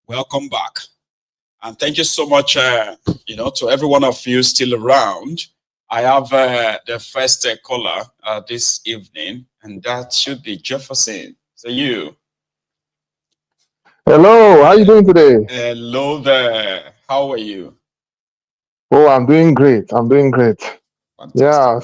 Welcome back. And thank you so much, to every one of you still around. I have the first caller this evening, and that should be Jefferson. So you. Hello, how are you doing today? Hello there. How are you? Oh, I'm doing great. I'm doing great. Fantastic. Yeah,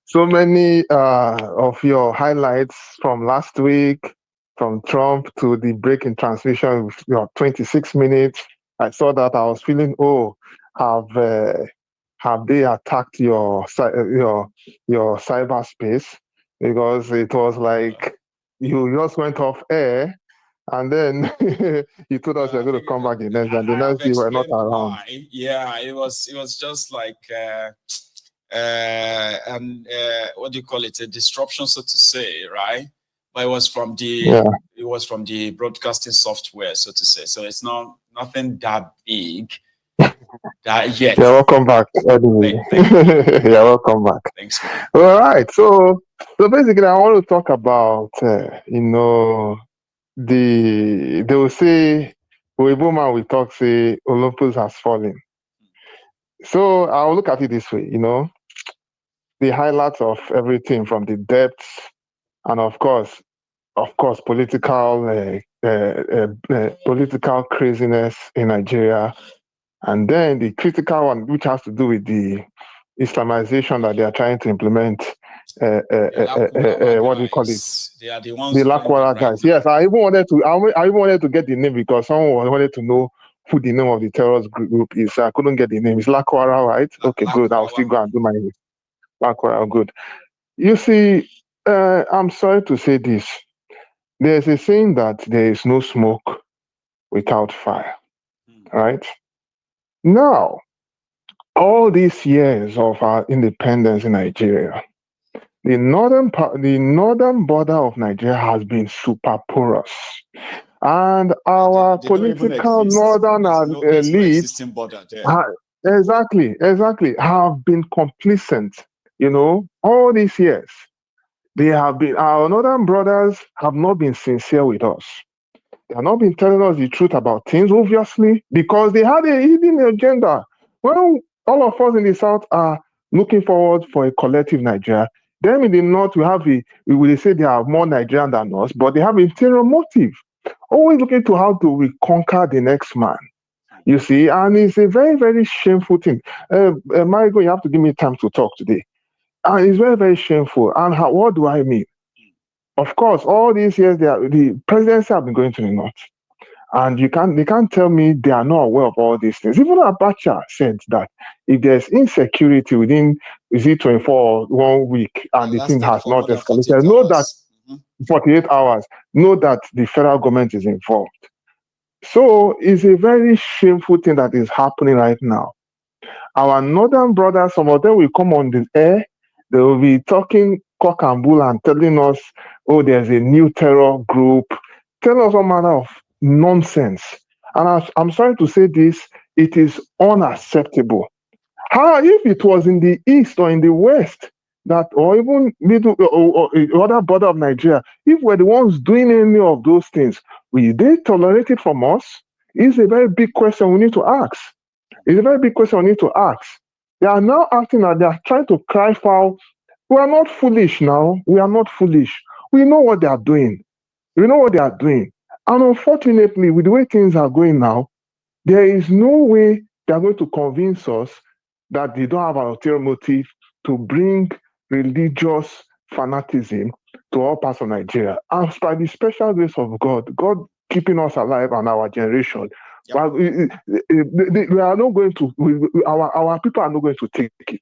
so many of your highlights from last week, from Trump to the break in transmission with your 26 minutes. I saw that. I was feeling, oh, have uh, have they attacked your cyberspace? Because it was like you just went off air, and then you told us you're I going to think come back the next, and the I have next day you were not explained around. why. Yeah, it was just like and what do you call it? A disruption, so to say, right? But Yeah. it was from the broadcasting software, so to say. So it's not nothing that big that You're yet. welcome back. Anyway, Thank you. you're welcome back. Thanks, man. All right. So basically, I want to talk about, they will say, Oiboma will talk, say, Olympus has fallen. So I'll look at it this way, the highlights of everything from the depths and of course, political craziness in Nigeria. And then the critical one, which has to do with the Islamization that they are trying to implement. The Lakwara What do you call it? guys, they are the The ones doing it Lakwara right guys. Yes, now. I even wanted to get the name because someone wanted to know who the name of the terrorist group is. I couldn't get the name. It's Lakwara, right? Okay, good. I'll still Lakwara. go and do my Lakwara. Good. You see, I'm sorry to say this. There's a saying that there is no smoke without fire, right? Now, all these years of our independence in Nigeria, the northern border of Nigeria has been super porous, and our They don't even political exist. northern There's no elites, existing border there. ha- exactly, have been complacent. All these years, our northern brothers have not been sincere with us. They have not been telling us the truth about things, obviously, because they had a hidden agenda. Well, all of us in the South are looking forward for a collective Nigeria. Them in the North, we will say they are more Nigerian than us, but they have interior motive, always looking to how to we conquer the next man. You see, and it's a very, very shameful thing. Marigo, you have to give me time to talk today. And it's very, very shameful. And what do I mean? Of course, all these years, the presidency have been going to the North. And they can't tell me they are not aware of all these things. Even Abacha said that if there's insecurity within, is it 24 or 1 week, and the thing Lasted has for not more than 48 escalated, know that hours. 48 hours, know that the federal government is involved. So it's a very shameful thing that is happening right now. Our northern brothers, some of them will come on the air, they will be talking cock and bull and telling us, oh, there's a new terror group, tell us all manner of nonsense. And I'm sorry to say this, it is unacceptable. How if it was in the east or in the west that, or even middle or other border of Nigeria, if we're the ones doing any of those things, will they tolerate it from us? It's a very big question we need to ask. It's a very big question we need to ask. They are now acting like they are trying to cry foul. We are not foolish now. We are not foolish. We know what they are doing. We know what they are doing. And unfortunately, with the way things are going now, there is no way they are going to convince us that they don't have an ulterior motive to bring religious fanaticism to all parts of Nigeria. And by the special grace of God keeping us alive and our generation, Yep. well, we are not going to, our people are not going to take it.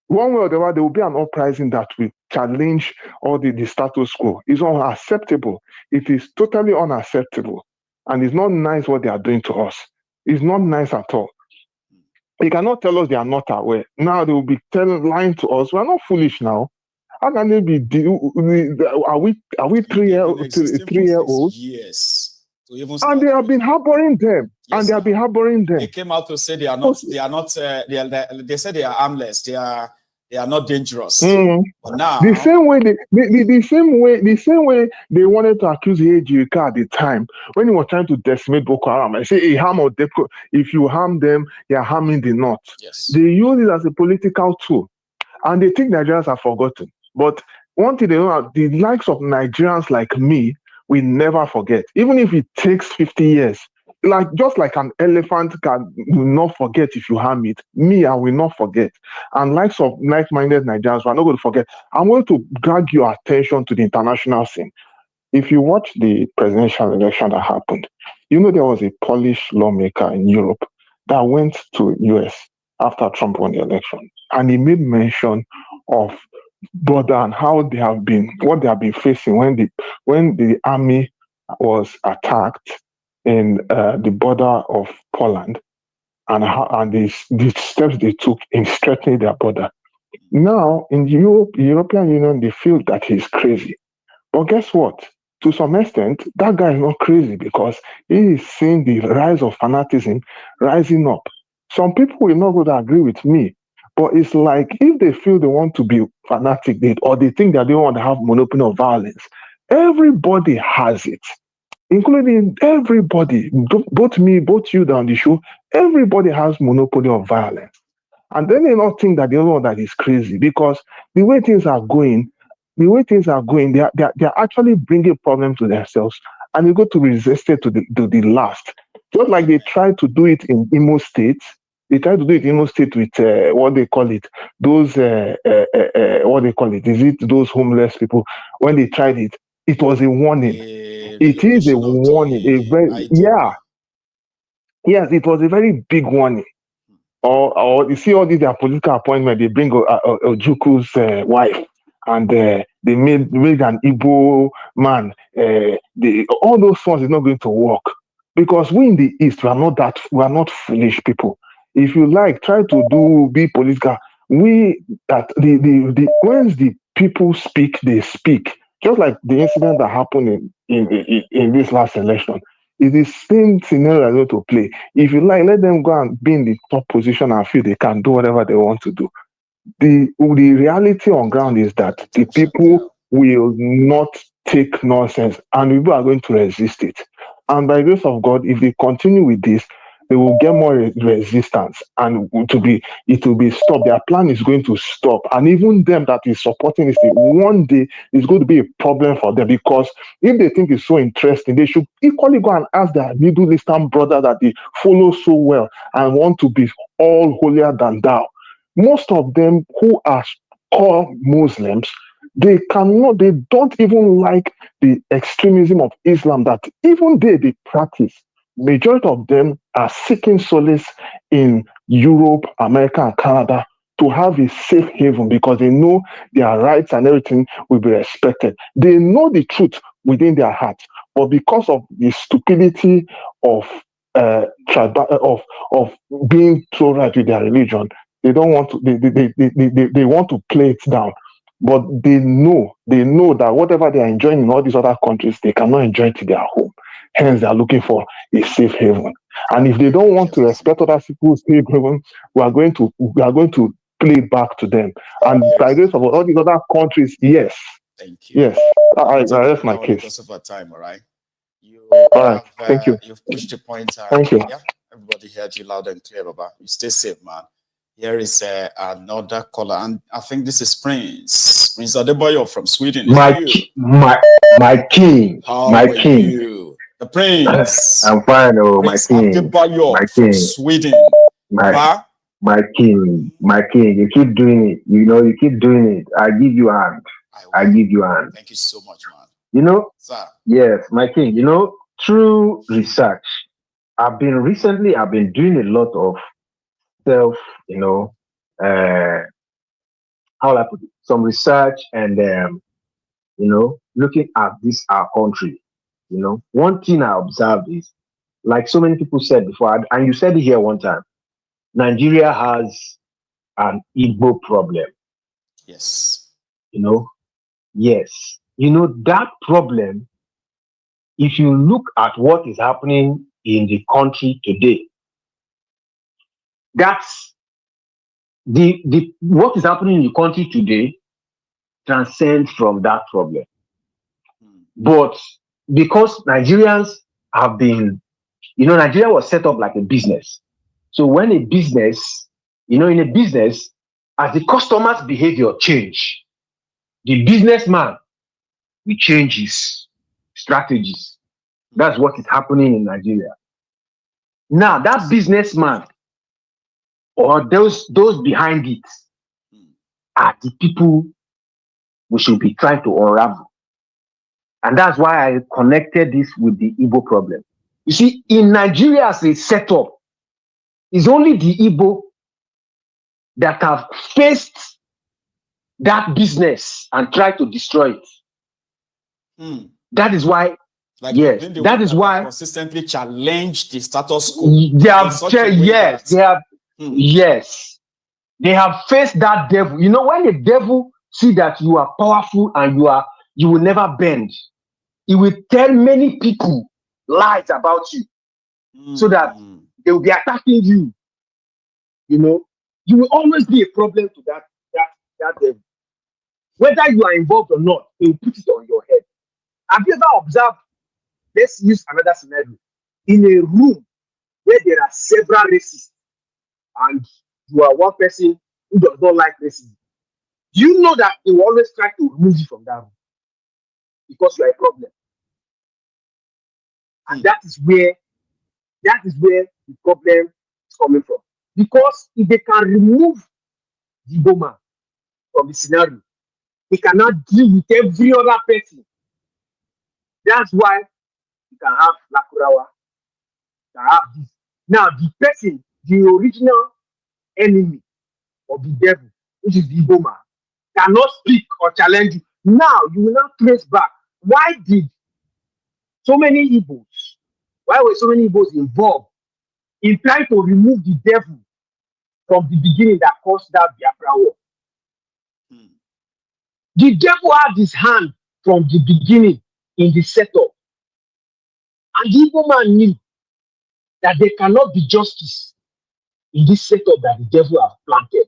One way or the other, there will be an uprising that will challenge all the status quo. It's unacceptable. It is totally unacceptable. And it's not nice what they are doing to us. It's not nice at all. You cannot tell us they are not aware. Now they will be lying to us. We are not foolish now. How can they be? Are we They've been three existing for year 6 old? years to even And they start have with. been harboring them. Yes, And they have been now. harboring They them. came out to say they are not, they said they are armless. They are They are not dangerous. Mm. But The now, same way the same way they wanted to accuse Ejika at the time when he was trying to decimate Boko Haram. I say, hey, harm or if you harm them, you're harming the North. yes, They use it as a political tool, and they think Nigerians have forgotten. But one thing they know, the likes of Nigerians like me, we never forget. Even if it takes 50 years, like just like an elephant can will not forget if you harm it, me, I will not forget. And likes of like-minded Nigerians, we're not going to forget. I'm going to drag your attention to the international scene. If you watch the presidential election that happened, there was a Polish lawmaker in Europe that went to US after Trump won the election, and he made mention of border and how they have been what they have been facing when the army was attacked in the border of Poland, and the steps they took in strengthening their border. Now in Europe, the European Union, they feel that he's crazy, but guess what? To some extent, that guy is not crazy because he is seeing the rise of fanaticism rising up. Some people will not going to agree with me, but it's like if they feel they want to be fanatic, or they think that they want to have monopoly of violence, everybody has it, including everybody, both me, both you down the show. Everybody has monopoly of violence. And then they not think that the other one that is crazy because the way things are going, they are actually bringing problems to themselves, and they go to resist it to the last. Just like they try to do it in Imo State. They try to do it in Imo State with what they call it, those what they call it. Is it those homeless people? When they tried it, it was a warning. the It is a relocation of warning. A the very yeah, IDP. yes, it was a very big warning. Or you see all these their political appointment, they bring Ojuku's wife, and they made an Igbo man. All those ones is not going to work because we in the East, we are not foolish people. If you like, try to be political. We that the Once the people speak, they speak. Just like the incident that happened in this last election, is the same scenario going to play. If you like, let them go and be in the top position and feel they can do whatever they want to do. The reality on ground is The that the potential is people there. will not take nonsense, and people are going to resist it. And by the grace of God, if they continue with this, they will get more resistance, and it will be stopped. Their plan is going to stop, and even them that is supporting this thing, one day is going to be a problem for them because if they think it's so interesting, they should equally go and ask their Middle Eastern brother that they follow so well and want to be all holier than thou. Most of them who are called Muslims, they don't even like the extremism of Islam that even they practice. Majority of them are seeking solace in Europe, America, and Canada to have a safe haven because they know their rights and everything will be respected. They know the truth within their hearts, but because of the stupidity of of being so right with their religion, they don't want to. They want to play it down, but they know that whatever they are enjoying in all these other countries, they cannot enjoy it in their home. Hence, they are looking for a safe haven. And if they don't want to Yes, respect other people's safe haven, we are going to play it back to them. And by the yes. grace of all these other countries, yes, Thank you. yes, I won't take that's my further on case. because of our time. All right. You All right, thank you, you've pushed the point, and thank you. yeah, everybody heard you loud and clear, Baba. You stay safe, man. Here is another caller, and I think this is Prince Adebayo from Sweden. Is that My you? ki- my my king, How my are king. you? The Prince, I'm fine, oh my Prince king, my Adebayo from king, Sweden. my Baba, my king, my king. You keep doing it. You keep doing it. I give you hand. I I will. give you hand. Thank you so much, man. You know, Sir, yes, my king. Through research, I've been doing a lot of self, you know, uh, how will I put it? Some research and looking at this our country. One thing I observed is, like so many people said before, and you said it here one time, Nigeria has an Igbo problem. yes. You know, yes. That problem, if you look at what is happening in the country today, that's the what is happening in the country today transcends from that problem. But because Nigerians have been, Nigeria was set up like a business. So when a business, in a business, as the customer's behavior change, the businessman will change his strategies. That's what is happening in Nigeria. Now, that businessman or those behind it are the people we should be trying to unravel. And that's why I connected this with the Igbo problem. You see, in Nigeria as a setup, it's only the Igbo that have faced that business and tried to destroy it. That is why, yes, that is why consistently challenged the status quo. They have, yes, they have faced that devil. When the devil see that you are powerful and you will never bend, he will tell many people lies about you, so that they will be attacking you. You will always be a problem to that devil. Whether you are involved or not, he will put it on your head. Have you ever observed? Let's use another scenario. In a room where there are several races, and you are one person who does not like racism, you know that they will always try to remove you from that room because you are a problem. And that is where the problem is coming from. Because if they can remove the woman from the scenario, they cannot deal with every other person. That's why you can have Lakurawa, you can have this. Now, the person, the original enemy of the devil, which is the Igbo man, cannot speak or challenge you. Now, you will not trace back. Why were so many Igbos involved in trying to remove the devil from the beginning that caused that Biafra war? The devil had his hand from the beginning in the setup. And the Igbo man knew that there cannot be justice in this setup that the devil has planted.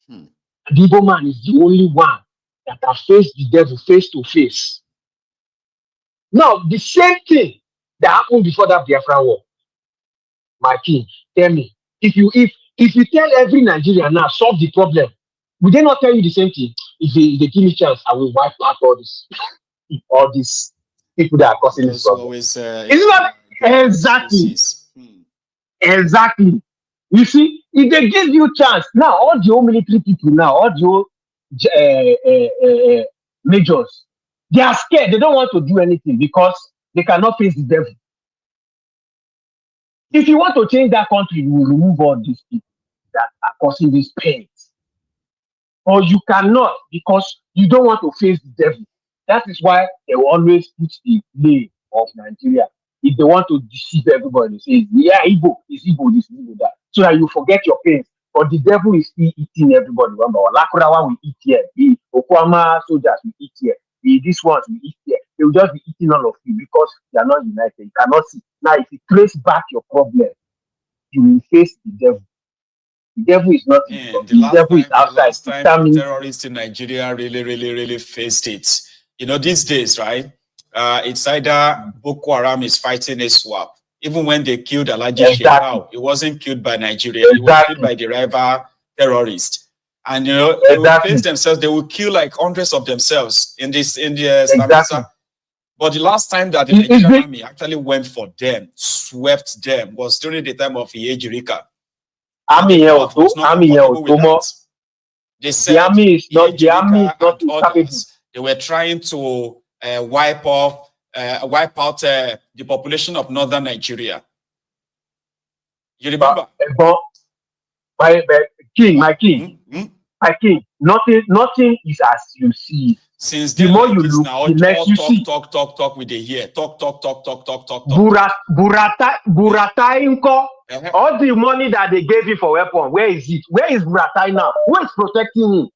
And the Igbo man is the only one that has faced the devil face to face. Now, the same thing that happened before that Biafra war, my king, tell me, if you tell every Nigerian now, solve the problem, will they not tell you the same thing? If they give me chance, I will wipe out all these people that are causing this problem. It's not exactly. Exactly. You see, if they give you chance, now all the old military people now, all the old majors, they are scared. They don't want to do anything because they cannot face the devil. If you want to change that country, you will remove all these people that are causing this pain. Or you cannot because you don't want to face the devil. That is why they will always put the blame of Nigeria. If they want to deceive everybody, say, yeah, Igbo, this Igbo, this Igbo, that. So that you forget your pain. But the devil is still eating everybody. Remember, Lakurawa will eat here. The Okwama soldiers will eat here. These ones will eat here. They will just be eating all of you because they are not united. You cannot see. Now, if you trace back your problem, you will face the devil. The devil is not in the devil is outside. The last time terrorists in Nigeria really faced it. These days, right? It's either Boko Haram is fighting a swap. Even when they killed Alhaji Shekau, it wasn't killed by Nigeria. It was killed by the rival terrorists. And they will face themselves. They will kill like hundreds of themselves in the Sambisa. But the last time that the Nigerian army actually went for them, swept them, was during the time of Iyejirika. They said the army is not capable. They were trying to wipe out the population of northern Nigeria. You remember? My king, nothing is as you see. Since the more you look, the less you see. Talk with the ear. Talk. Burata. All the money that they gave him for weapon, where is it? Where is Buratai now? Who is protecting him?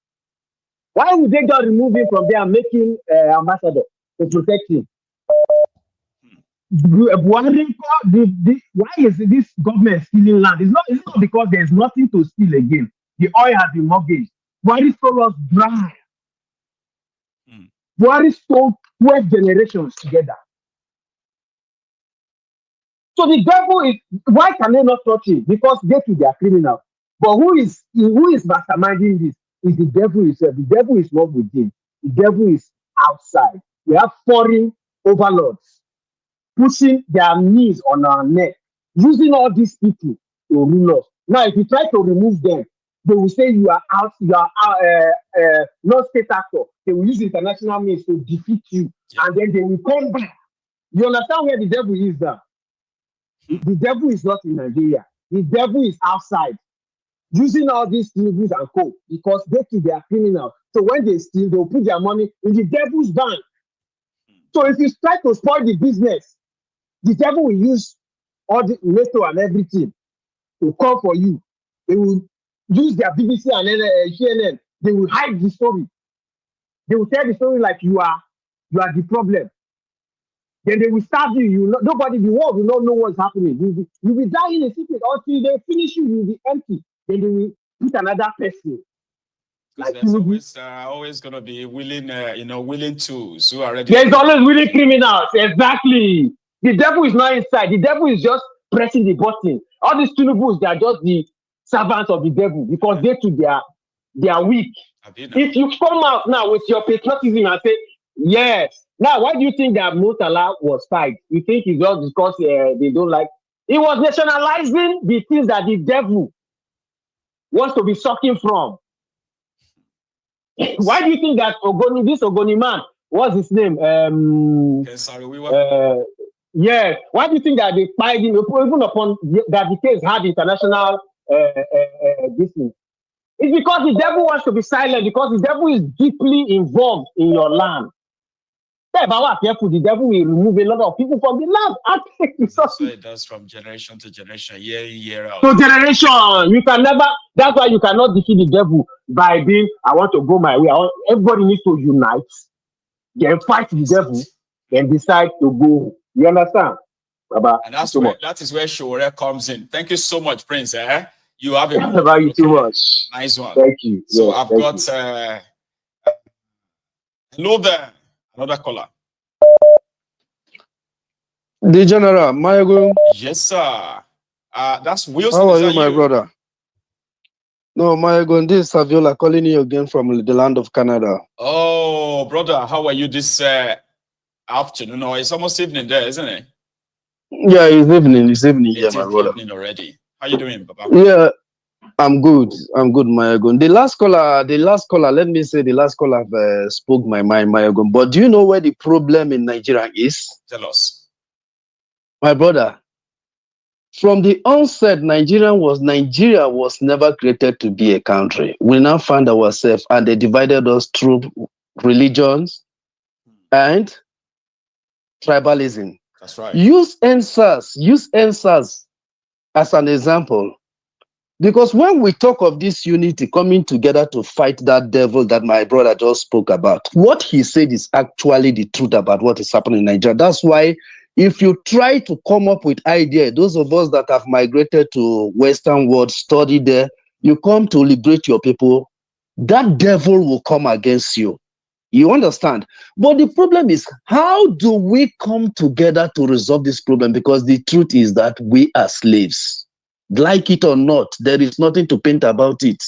Why would they just remove him from there and make him ambassador to protect him? Why is this government stealing land? It's not because there's nothing to steal again. The oil has been mortgaged. Buhari stole us dry. Mm. Buhari stole 12 generations together. So the devil is, why can they not touch him? Because they are criminals. But who is masterminding this? Is the devil himself. The devil is not within. The devil is outside. We have foreign overlords pushing their knees on our neck, using all these people to rule us. Now, if you try to remove them, they will say you are out, non-state actor. They will use international means to defeat you, Yeah. and then they will come back. You understand where the devil is now? The devil is not in Nigeria. The devil is outside, using all these things and co because they are criminals. So when they steal, they'll put their money in the devil's bank. So if you try to spoil the business, the devil will use all the NATO and everything to come for you. They will use their BBC and CNN. They will hide the story. They will tell the story like you are the problem. Then they will stab you. Nobody, the world will not know what's happening. You will die in a secret until they finish you. You will be empty. Then they will put another person Because like there's Tinubu. always going to be willing, willing tools who are ready There to is always really criminals. Exactly. The devil is not inside. The devil is just pressing the button. All these Tinubus, they are just the servants of the devil because they are weak. have been now. If you come out now with your patriotism and say, yes, now why do you think that Murtala was fired? You think it's just because they don't like? He was nationalizing the things that the devil wants to be sucking from. Why do you think that this Ogoni man, what's his name? Okay, sorry, we were. Yes. Why do you think that they fired him even upon that the case had international this thing? It's because the devil wants to be silent because the devil is deeply involved in your land. If I was careful, the devil will remove a lot of people from the land and take So resources. it does from generation to generation, year in, year out. So generation, you can never. That's why you cannot defeat the devil by being. I want to go my way. Everybody needs to unite, then fight the devil, then decide to go. You understand, Baba? And that's So where much. that is where Shore comes in. Thank you so much, Prince. You have a Baba, moment, you too okay? much. Nice one. Thank you. So Yes, I've thank got you. hello there, another caller. The general, Mayago, Yes, sir. That's Wilson. how Is are you, that my you? brother? No, Mayago, this is Saviola calling you again from the land of Canada. Oh, brother, how are you this afternoon? No, it's almost evening there, isn't it? Yeah, it's evening here, It my is brother. evening already. How you doing, Baba? Yeah, I'm good, Mayago. Let me say the last caller spoke my mind, Mayago. But do you know where the problem in Nigeria is? Tell us. My brother, from the onset, Nigeria was never created to be a country. We now find ourselves, and they divided us through religions and tribalism. That's right. Use answers as an example. Because when we talk of this unity coming together to fight that devil that my brother just spoke about, what he said is actually the truth about what is happening in Nigeria. That's why if you try to come up with ideas, those of us that have migrated to Western world, study there, you come to liberate your people, that devil will come against you. You understand? But the problem is, how do we come together to resolve this problem? Because the truth is that we are slaves. Like it or not, there is nothing to paint about it.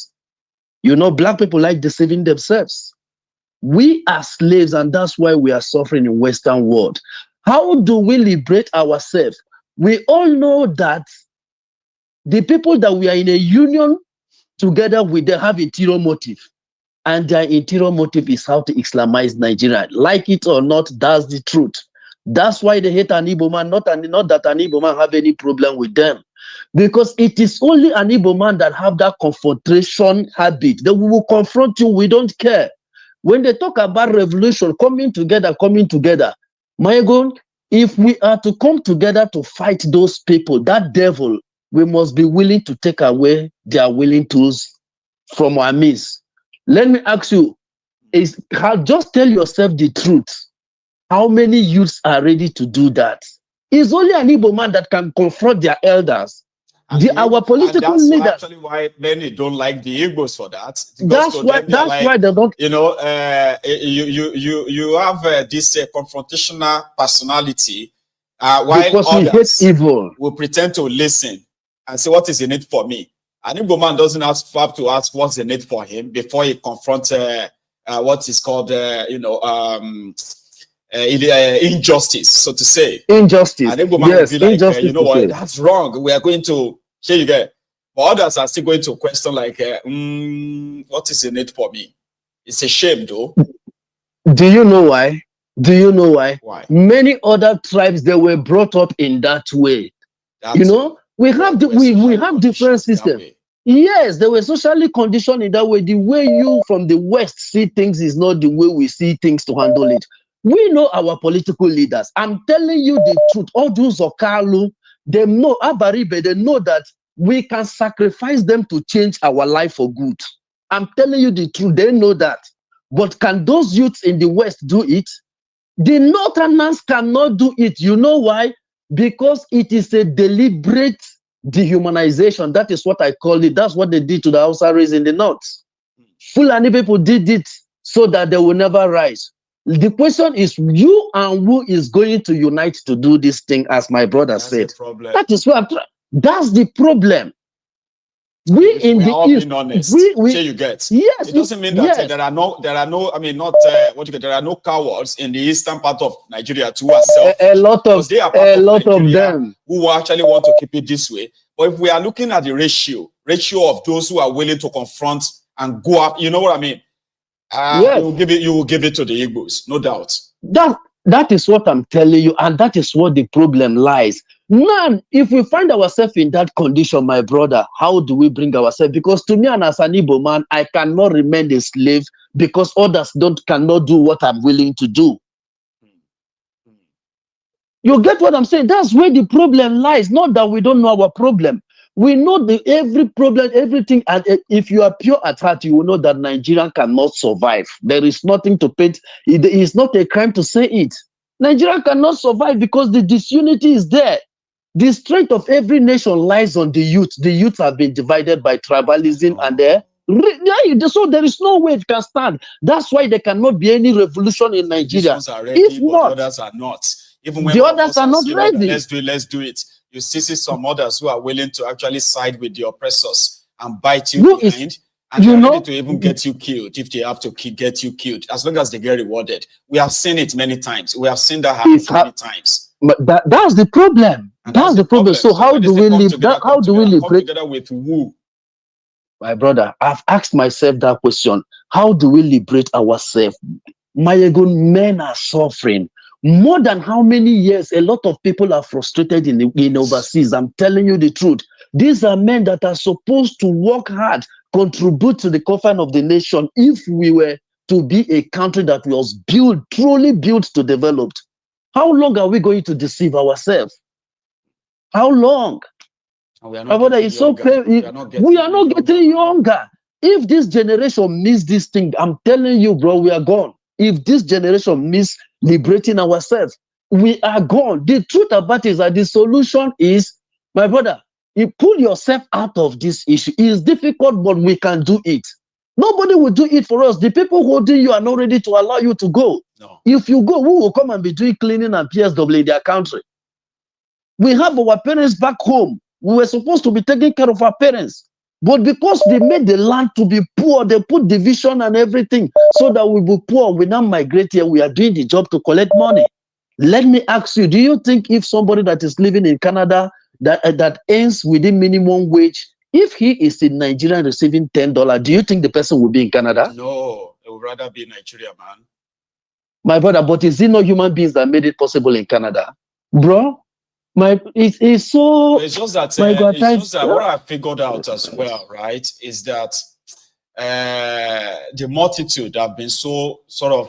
You know, black people like deceiving themselves. We are slaves, and that's why we are suffering in Western world. How do we liberate ourselves? We all know that the people that we are in a union together with, they have interior motive. And their interior motive is how to Islamize Nigeria. Like it or not, that's the truth. That's why they hate an Igbo man, not that an Igbo man have any problem with them. Because it is only an Igbo man that have that confrontation habit. They will confront you, we don't care. When they talk about revolution, coming together, my God, if we are to come together to fight those people, that devil, we must be willing to take away their willing tools from our midst. Let me ask you, just tell yourself the truth. How many youths are ready to do that? It's only an Igbo man that can confront their elders. Our political and that's leaders. actually why many don't like the Igbos for that. That's why. That's like, why they don't. You know, you have this confrontational personality. While because others we hate evil. will pretend to listen and say, "What is in it for me?" An Igbo man doesn't have to ask what's in it for him before he confronts what is called, injustice, so to say. Injustice. And yes, be like, injustice. You know what? That's wrong. We are going to here you get. But others are still going to question like, what is in it for me? It's a shame, though. Do you know why? Do you know why? Why? Many other tribes they were brought up in that way. We have we have different systems. Yes, they were socially conditioned in that way. The way you from the West see things is not the way we see things to handle it. We know our political leaders. I'm telling you the truth. All those Okalu, they know Abaribe, they know that we can sacrifice them to change our life for good. I'm telling you the truth. They know that. But can those youths in the West do it? The Northerners cannot do it. You know why? Because it is a deliberate dehumanization. That is what I call it. That's what they did to the Hausaris in the North. Fulani people did it so that they will never rise. The question is, you and who is going to unite to do this thing, as my brother said. That is what I'm trying. That's the problem. We in the East, being honest, you get. Yes, it doesn't mean that there are no. I mean, not what you get. There are no cowards in the eastern part of Nigeria to ourselves. A lot of them who actually want to keep it this way. But if we are looking at the ratio of those who are willing to confront and go up, you know what I mean? You will give it to the Igbos, no doubt. That is what I'm telling you, and that is what the problem lies. Now, if we find ourselves in that condition, my brother, how do we bring ourselves? Because to me, and as an Igbo man, I cannot remain a slave because others cannot do what I'm willing to do. You get what I'm saying? That's where the problem lies. Not that we don't know our problem. We know every problem, everything. And if you are pure at heart, you will know that Nigeria cannot survive. There is nothing to paint. It is not a crime to say it. Nigeria cannot survive because the disunity is there. The strength of every nation lies on the youth. The youth have been divided by tribalism and so there is no way it can stand. That's why there cannot be any revolution in Nigeria. If not, the others are not. Even when the others are not ready. Let's do it. You see some others who are willing to actually side with the oppressors and bite you behind. And they're ready to even get you killed if they have to get you killed, as long as they get rewarded. We have seen it many times. We have seen that happen many times. But that's the problem. That's the problem. So how do we live? How do we liberate? Together with who? My brother, I've asked myself that question. How do we liberate ourselves? My God, men are suffering. More than how many years? A lot of people are frustrated in overseas. I'm telling you the truth. These are men that are supposed to work hard, contribute to the coffin of the nation if we were to be a country that was truly built to develop. How long are we going to deceive ourselves? How long? We are not getting younger. We are not getting younger. If this generation miss this thing, I'm telling you, bro, we are gone. If this generation miss liberating ourselves, we are gone. The truth about it is that the solution is, my brother, you pull yourself out of this issue. It is difficult, but we can do it. Nobody will do it for us. The people holding you are not ready to allow you to go. No. If you go, who will come and be doing cleaning and PSW in their country? We have our parents back home. We were supposed to be taking care of our parents. But because they made the land to be poor, they put division and everything so that we will poor. We now migrate here. We are doing the job to collect money. Let me ask you, do you think if somebody that is living in Canada that earns within minimum wage, if he is in Nigeria receiving $10, do you think the person will be in Canada? No, it would rather be in Nigeria, man. My brother, but is it not human beings that made it possible in Canada? Bro, it's so... It's just that, what I figured out as well, right, is that the multitude have been so sort of